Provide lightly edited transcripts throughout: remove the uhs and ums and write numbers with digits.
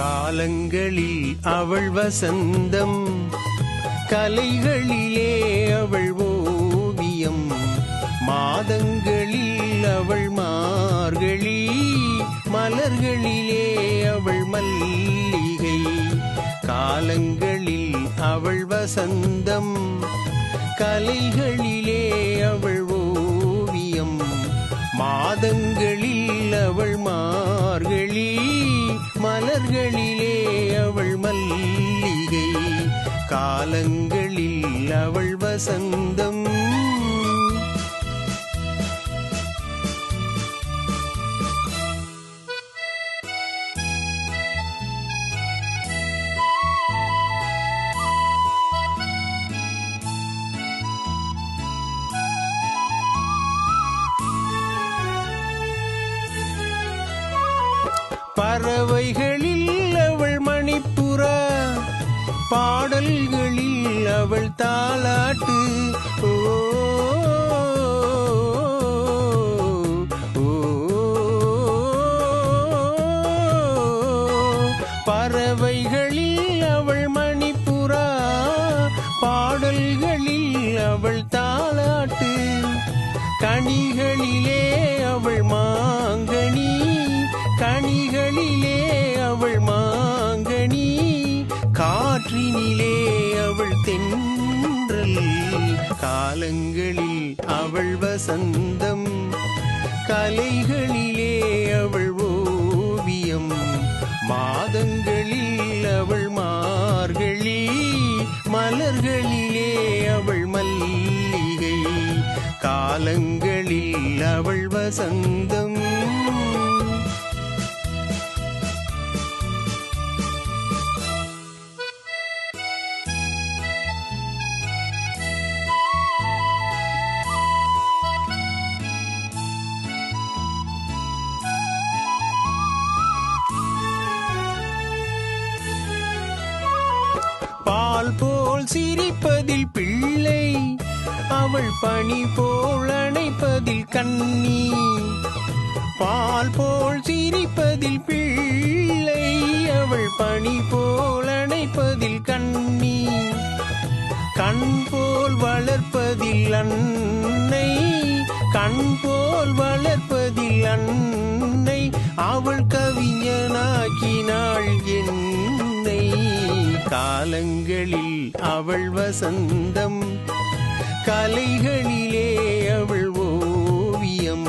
காலங்களில் அவள் வசந்தம், கலைகளிலே அவள் ஓவியம், மாதங்களில் அவள் மார்கழி, மலர்களிலே அவள் மல்லிகை. காலங்களில் அவள் வசந்தம், கலைகளிலே அவள் ஓவியம், மாதங்களில் அவள் மார்கழி, மலர்களிலே அவள் மல்லிகை. காலங்களில் அவள் வசந்தம். பறவைகளில் அவள் மணிப்புறா, பாடல்களில் அவள் தாலாட்டு. ஓ பறவைகளில் அவள் மணிப்புறா, பாடல்களில் அவள் தாலாட்டு. கனிகளிலே அவள் மாங்கனி, கனிகளிலே அவள் மாங்கனி, காற்றினிலே அவள் தென்றல். காலங்களில் அவள் வசந்தம், கலைகளிலே அவள் ஓவியம், மாதங்களில் அவள் மார்கழி, மலர்களிலே அவள் மல்லிகை. காலங்களில் அவள் வசந்தம். பால் போல் சிரிப்பதில் பிள்ளை, அவள் பனி போல் அணைப்பதில் கண்ணி. பால் போல் சிரிப்பதில் பிள்ளை, அவள் பனி போல் அணைப்பதில் கண்ணி. கண் போல் வளர்ப்பதில் அன்னை, கண் போல் வளர்ப்பதில் அன்னை, அவள் கவிஞனாக்கினாள் என்னை. காலங்களில் அவள் வசந்தம், கலைகளிலே அவள் ஓவியம்,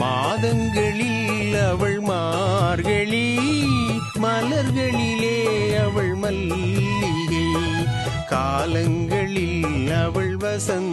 மாதங்களில் அவள் மார்கழி, மலர்களிலே அவள் மல்லிகை. காலங்களில் அவள் வசந்தம்.